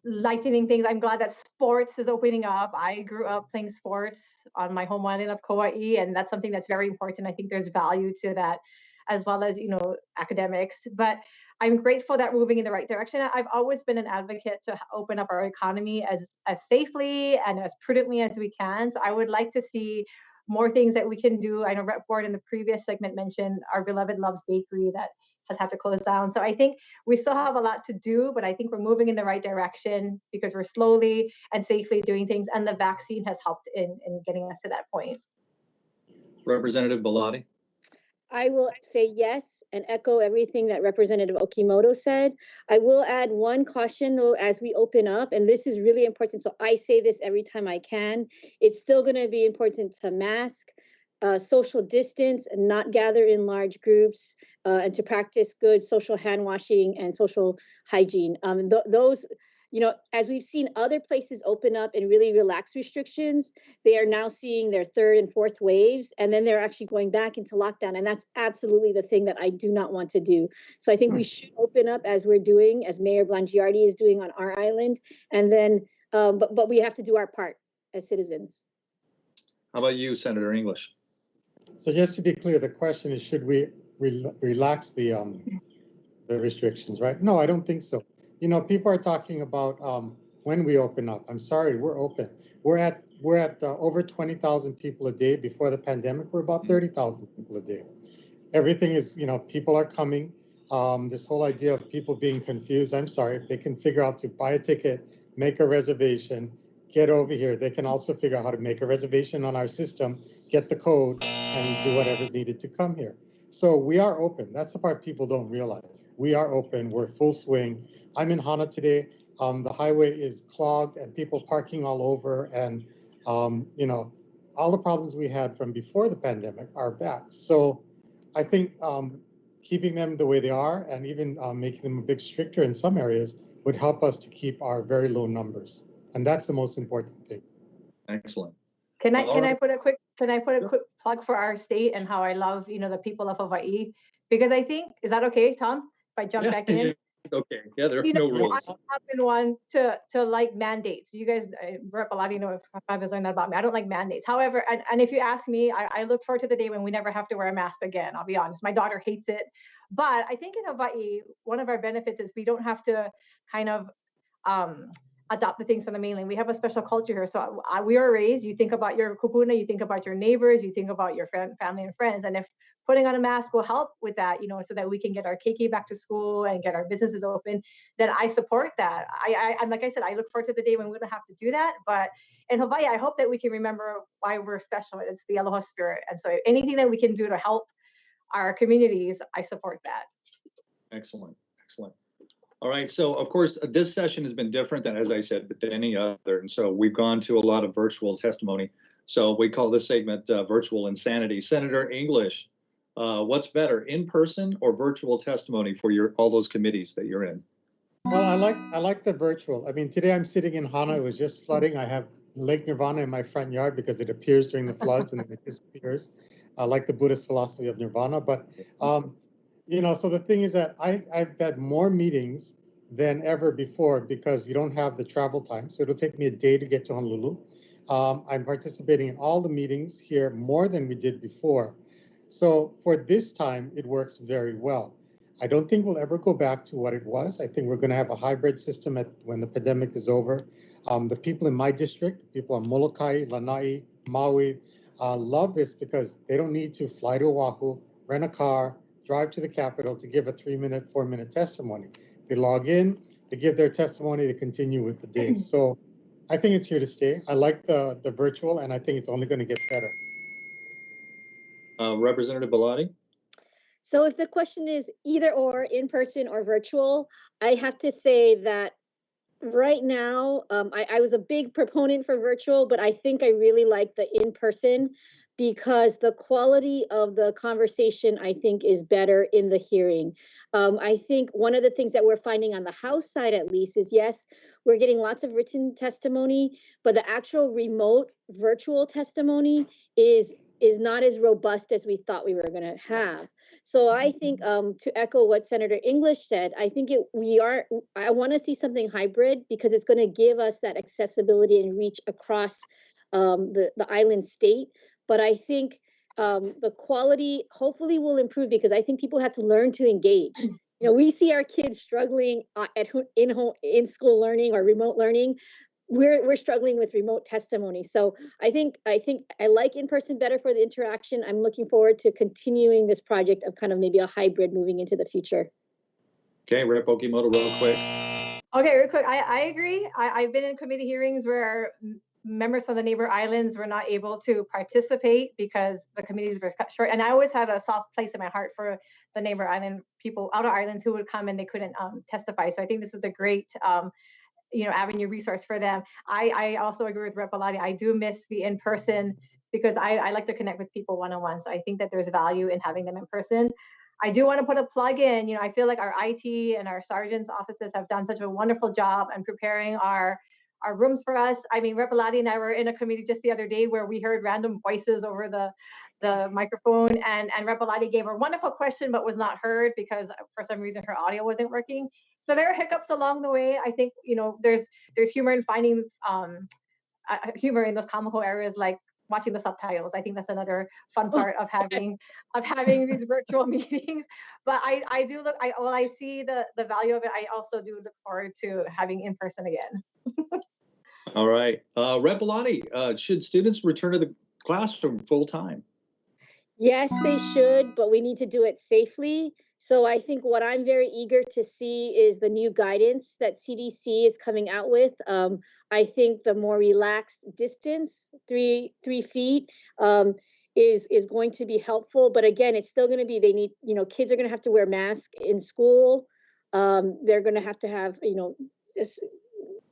lightening things. I'm glad that sports is opening up. I grew up playing sports on my home island of Kauai, and that's something that's very important. I think there's value to that, as well as academics. But I'm grateful that we're moving in the right direction. I've always been an advocate to open up our economy as safely and as prudently as we can. So I would like to see more things that we can do. I know Rep. Ward in the previous segment mentioned our beloved Love's Bakery that has had to close down. So I think we still have a lot to do, but I think we're moving in the right direction because we're slowly and safely doing things, and the vaccine has helped in getting us to that point. Representative Belatti? I will say yes and echo everything that Representative Okimoto said. I will add one caution, though, as we open up, and this is really important. So I say this every time I can. It's still going to be important to mask, social distance, and not gather in large groups, and to practice good social hand washing and social hygiene. Those, as we've seen other places open up and really relax restrictions, they are now seeing their third and fourth waves, and then they're actually going back into lockdown. And that's absolutely the thing that I do not want to do. So I think we should open up as we're doing, as Mayor Blangiardi is doing on our island. And then, but we have to do our part as citizens. How about you, Senator English? So just to be clear, the question is, should we relax the restrictions, right? No, I don't think so. People are talking about when we open up. I'm sorry, we're open. We're at over 20,000 people a day. Before the pandemic, we're about 30,000 people a day. Everything is, people are coming. This whole idea of people being confused, I'm sorry, if they can figure out to buy a ticket, make a reservation, get over here. They can also figure out how to make a reservation on our system, get the code, and do whatever's needed to come here. So we are open. That's the part people don't realize. We are open. We're full swing. I'm in Hana today. The highway is clogged and people parking all over. And, all the problems we had from before the pandemic are back. So I think keeping them the way they are and even making them a bit stricter in some areas would help us to keep our very low numbers. And that's the most important thing. Excellent. Can I put a quick plug for our state and how I love, the people of Hawaii? Because I think, is that okay, Tom, if I jump back in? Okay, yeah, there are You no know, rules. I'm not been one to like mandates. You guys, Belatti, know if I was learning that about me. I don't like mandates. However, and if you ask me, I look forward to the day when we never have to wear a mask again. I'll be honest. My daughter hates it, but I think in Hawaii, one of our benefits is we don't have to kind of adopt the things from the mainland. We have a special culture here. So we are raised, you think about your kupuna, you think about your neighbors, you think about your family and friends. And if putting on a mask will help with that, you know, so that we can get our keiki back to school and get our businesses open, then I support that. I'm like I said, I look forward to the day when we don't have to do that. But in Hawaii, I hope that we can remember why we're special. It's the aloha spirit. And so anything that we can do to help our communities, I support that. Excellent, excellent. All right, so of course, this session has been different than, as I said, than any other. And so we've gone to a lot of virtual testimony. So we call this segment Virtual Insanity. Senator English, what's better, in-person or virtual testimony for all those committees that you're in? Well, I like the virtual. I mean, today I'm sitting in Hana. It was just flooding. I have Lake Nirvana in my front yard because it appears during the floods and then it disappears. I like the Buddhist philosophy of Nirvana. But, you know, so the thing is that I've had more meetings than ever before because you don't have the travel time. So it'll take me a day to get to Honolulu. I'm participating in all the meetings here more than we did before. So for this time, it works very well. I don't think we'll ever go back to what it was. I think we're going to have a hybrid system when the pandemic is over. The people in my district, people on Molokai, Lanai, Maui, love this because they don't need to fly to Oahu, rent a car, drive to the Capitol to give a 3-minute, 4-minute testimony. They log in, they give their testimony, they continue with the day. So I think it's here to stay. I like the virtual, and I think it's only going to get better. Representative Belatti? So if the question is either or, in person or virtual, I have to say that right now, I was a big proponent for virtual, but I think I really like the in-person because the quality of the conversation, I think, is better in the hearing. I think one of the things that we're finding on the House side, at least, is yes, we're getting lots of written testimony, but the actual remote virtual testimony is not as robust as we thought we were going to have. So I think to echo what Senator English said, I think I want to see something hybrid because it's going to give us that accessibility and reach across the island state. But I think the quality hopefully will improve because I think people have to learn to engage. You know, we see our kids struggling in school learning or remote learning. We're struggling with remote testimony. So I think I like in-person better for the interaction. I'm looking forward to continuing this project of kind of maybe a hybrid moving into the future. Okay, Rep. Okimoto, real quick. Okay, real quick. I agree. I've been in committee hearings where members from the neighbor islands were not able to participate because the committees were cut short. And I always had a soft place in my heart for the neighbor island people, outer islands who would come and they couldn't testify. So I think this is a great avenue resource for them. I also agree with Rep. Belatti. I do miss the in-person because I like to connect with people one-on-one. So I think that there's value in having them in person. I do want to put a plug in. You know, I feel like our IT and our sergeant's offices have done such a wonderful job in preparing our rooms for us. I mean, Rep. Belatti and I were in a committee just the other day where we heard random voices over the microphone, and Rep. Belatti gave a wonderful question but was not heard because for some reason her audio wasn't working. So there are hiccups along the way. I think, you know, there's humor in finding humor in those comical areas like watching the subtitles. I think that's another fun part of having these virtual meetings. But I do look, while I see the value of it, I also do look forward to having in person again. All right. Rep. Belatti, should students return to the classroom full time? Yes, they should, but we need to do it safely. So I think what I'm very eager to see is the new guidance that CDC is coming out with. I think the more relaxed distance, 3 feet, is going to be helpful. But again, it's still going to be, kids are going to have to wear masks in school. They're going to have,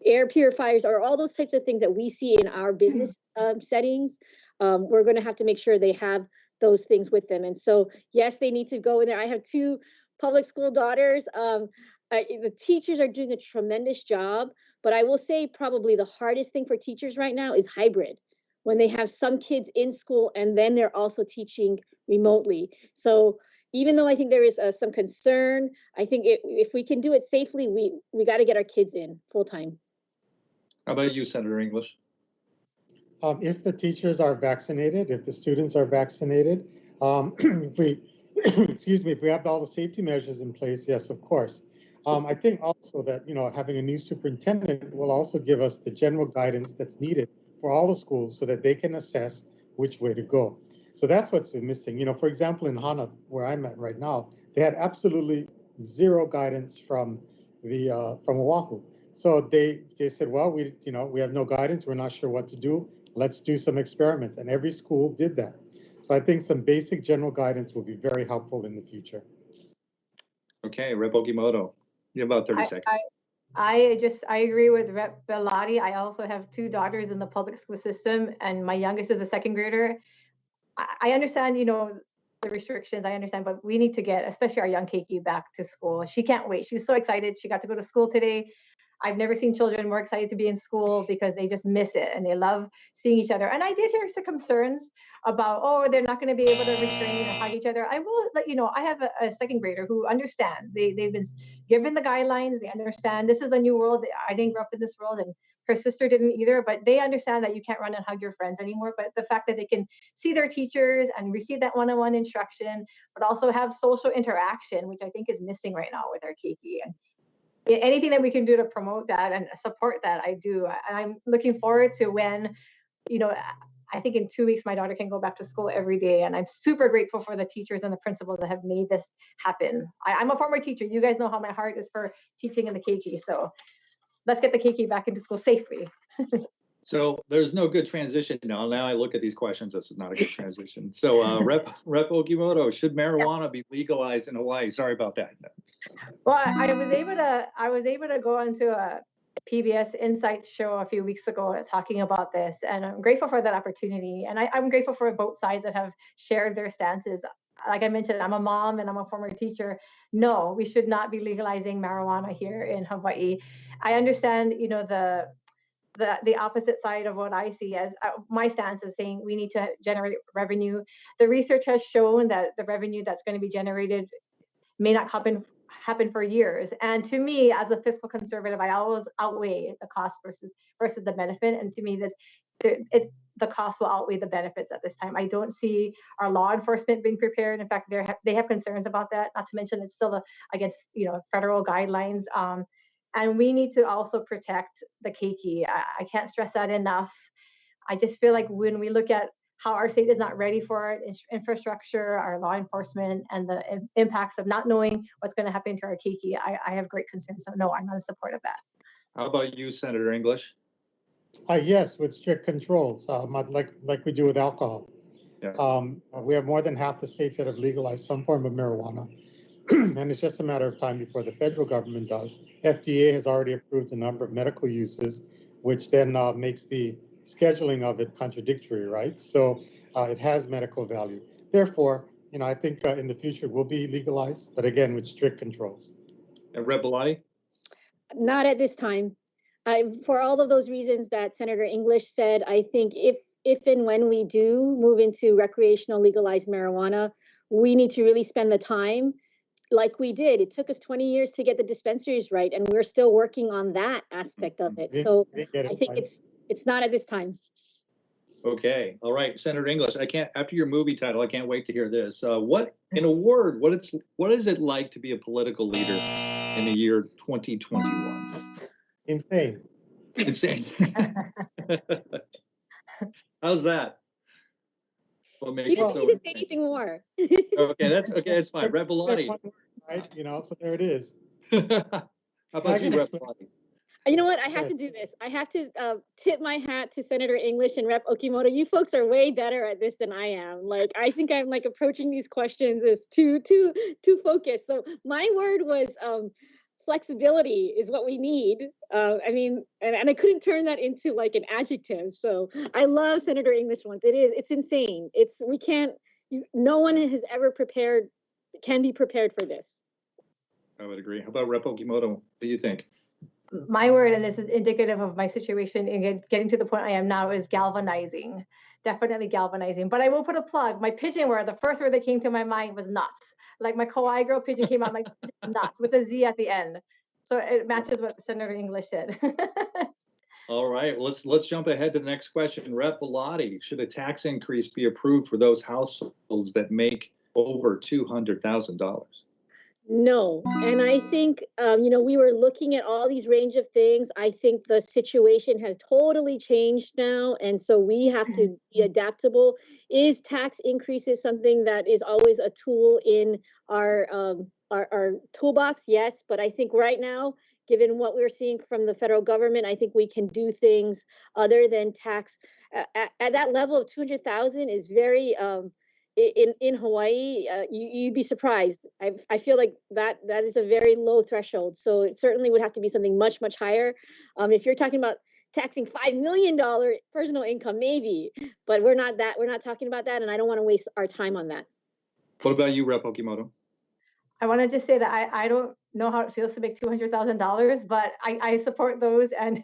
air purifiers or all those types of things that we see in our business settings. We're going to have to make sure they have those things with them. And so, yes, they need to go in there. I have 2 public school daughters. The teachers are doing a tremendous job, but I will say probably the hardest thing for teachers right now is hybrid. when they have some kids in school and then they're also teaching remotely. So even though I think there is some concern, I think if we can do it safely, we got to get our kids in full time. How about you, Senator English? If the teachers are vaccinated, if the students are vaccinated, if we, excuse me, if we have all the safety measures in place, yes, of course. I think also that, having a new superintendent will also give us the general guidance that's needed for all the schools so that they can assess which way to go. So that's what's been missing. For example, in Hana, where I'm at right now, they had absolutely zero guidance from Oahu. So they said, well, we have no guidance. We're not sure what to do. Let's do some experiments. And every school did that. So I think some basic general guidance will be very helpful in the future. Okay, Rep. Okimoto, you have about 30 seconds. I agree with Rep. Belatti. I also have 2 daughters in the public school system, and my youngest is a 2nd grader. I understand, the restrictions, I understand, but we need to get, especially our young Keiki, back to school. She can't wait. She's so excited. She got to go to school today. I've never seen children more excited to be in school because they just miss it and they love seeing each other. And I did hear some concerns about, they're not going to be able to restrain or hug each other. I will let you know, I have a 2nd grader who understands. They've been given the guidelines. They understand this is a new world. I didn't grow up in this world, and her sister didn't either, but they understand that you can't run and hug your friends anymore. But the fact that they can see their teachers and receive that one-on-one instruction, but also have social interaction, which I think is missing right now with our Keiki. And anything that we can do to promote that and support that, I do. And I'm looking forward to when, I think in 2 weeks, my daughter can go back to school every day. And I'm super grateful for the teachers and the principals that have made this happen. I'm a former teacher. You guys know how my heart is for teaching in the Keiki. So let's get the Keiki back into school safely. So there's no good transition now. Now I look at these questions, this is not a good transition. So Rep. Okimoto, should marijuana be legalized in Hawaii? Sorry about that. Well, I was able to go onto a PBS Insights show a few weeks ago talking about this, and I'm grateful for that opportunity. And I'm grateful for both sides that have shared their stances. Like I mentioned, I'm a mom and I'm a former teacher. No, we should not be legalizing marijuana here in Hawaii. I understand, the opposite side of what I see as my stance is saying we need to generate revenue. The research has shown that the revenue that's going to be generated may not happen for years. And to me, as a fiscal conservative, I always outweigh the cost versus the benefit. And to me, the cost will outweigh the benefits at this time. I don't see our law enforcement being prepared. In fact, they have concerns about that. Not to mention it's still against federal guidelines. And we need to also protect the Keiki. I can't stress that enough. I just feel like when we look at how our state is not ready for it, infrastructure, our law enforcement, and the impacts of not knowing what's going to happen to our Keiki, I have great concerns. So no, I'm not in support of that. How about you, Senator English? Yes, with strict controls, like we do with alcohol. Yeah. We have more than half the states that have legalized some form of marijuana. And it's just a matter of time before the federal government does. FDA has already approved a number of medical uses, which then makes the scheduling of it contradictory, right? So it has medical value. Therefore, I think in the future will be legalized, but again, with strict controls. And Rep. Belatti? Not at this time. For all of those reasons that Senator English said, I think if and when we do move into recreational legalized marijuana, we need to really spend the time like we did. It took us 20 years to get the dispensaries right, and we're still working on that aspect of it. So I think it's not at this time. Okay, all right, Senator English. After your movie title, I can't wait to hear this. What, in a word, what is it like to be a political leader in the year 2021? Insane. Insane. How's that? What makes You it don't so need to say anything more. Okay, that's fine. Rep. Belatti. Right, so there it is. How about you, Rep. Belatti? You know what? I have to do this. I have to tip my hat to Senator English and Rep. Okimoto. You folks are way better at this than I am. I think I'm approaching these questions as too focused. So my word was flexibility is what we need. And I couldn't turn that into an adjective. So I love Senator English ones. It's insane. No one has ever can be prepared for this. I would agree. How about Rep. Okimoto? What do you think? my word, and it's indicative of my situation and getting to the point I am now, is galvanizing. Definitely galvanizing. But I will put a plug. My pigeon word, the first word that came to my mind was nuts. Like my kawaii girl pigeon came out like nuts with a Z at the end. So it matches what Senator English said. All right, let's jump ahead to the next question. Rep. Belatti, should a tax increase be approved for those households that make over $200,000? No, and I think we were looking at all these range of things. I think the situation has totally changed now, and so we have to be adaptable. Is tax increases something that is always a tool in our toolbox? Yes, but I think right now, given what we're seeing from the federal government, I think we can do things other than tax. At that level of 200,000 is very. In Hawaii, you'd be surprised. I feel like that is a very low threshold. So it certainly would have to be something much, much higher. If you're talking about taxing $5 million personal income, maybe, but we're not talking about that, and I don't want to waste our time on that. What about you, Rep. Okimoto? I want to just say that I don't know how it feels to make $200,000, but I support those, and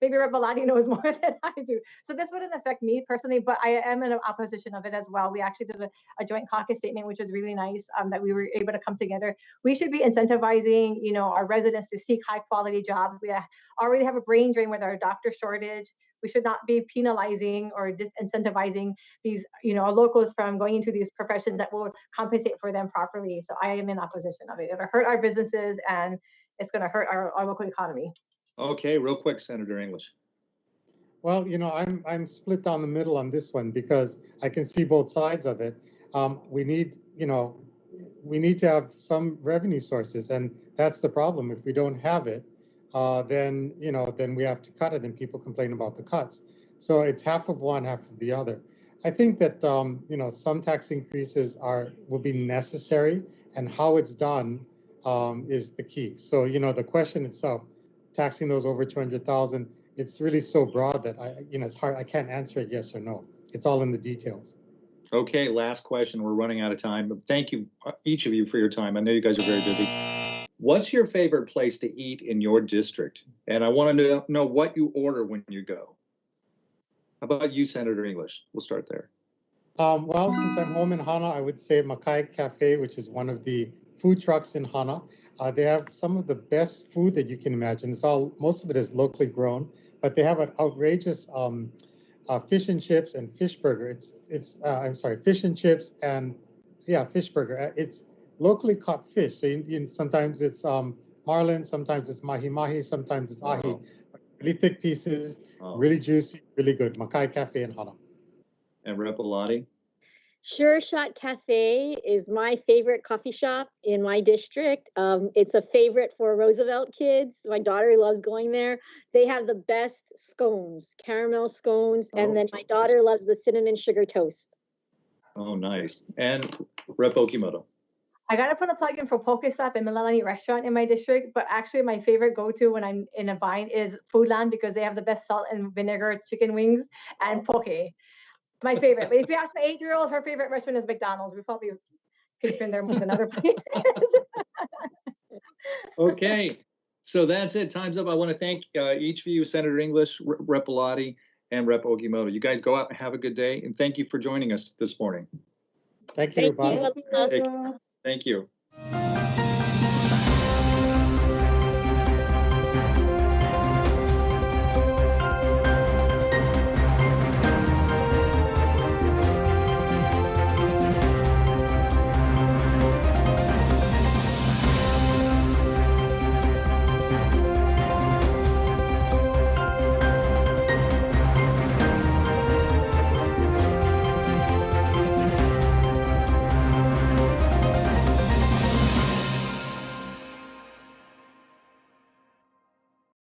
maybe Rep. Belatti knows more than I do. So this wouldn't affect me personally, but I am in opposition of it as well. We actually did a joint caucus statement, which was really nice, that we were able to come together. We should be incentivizing, our residents to seek high quality jobs. We already have a brain drain with our doctor shortage. We should not be penalizing or disincentivizing these, our locals from going into these professions that will compensate for them properly. So I am in opposition of it. It'll hurt our businesses, and it's going to hurt our local economy. Okay, real quick, Senator English. Well, I'm split down the middle on this one because I can see both sides of it. We need to have some revenue sources, and that's the problem. If we don't have it, then we have to cut it, and people complain about the cuts. So it's half of one, half of the other. I think that some tax increases will be necessary, and how it's done is the key. So the question itself, taxing those over 200,000, it's really so broad that it's hard. I can't answer it yes or no. It's all in the details. Okay, last question. We're running out of time. But thank you, each of you, for your time. I know you guys are very busy. What's your favorite place to eat in your district? And I want to know what you order when you go. How about you, Senator English? We'll start there. Well, since I'm home in Hana, I would say Wakai Cafe, which is one of the food trucks in Hana. They have some of the best food that you can imagine. Most of it is locally grown, but they have an outrageous fish and chips and fish burger. Fish and chips and fish burger. It's locally caught fish. So sometimes it's marlin, sometimes it's mahi-mahi, sometimes it's ahi. Really thick pieces, really juicy, really good. Wakai Cafe in Hana. And Rep. Belatti? Sure Shot Cafe is my favorite coffee shop in my district. It's a favorite for Roosevelt kids. My daughter loves going there. They have the best scones, caramel scones, and then my daughter loves the cinnamon sugar toast. Oh, nice. And Rep. Okimoto? I got to put a plug in for Poke Slap and Mililani Restaurant in my district, but actually my favorite go-to when I'm in a bind is Foodland because they have the best salt and vinegar chicken wings and poke. My favorite. But if you ask my 8-year-old, her favorite restaurant is McDonald's. We probably patron there more than other places. Okay, so that's it. Time's up. I want to thank each of you, Senator English, Rep. Belatti, and Rep. Okimoto. You guys go out and have a good day, and thank you for joining us this morning. Thank you. Bye. Thank you.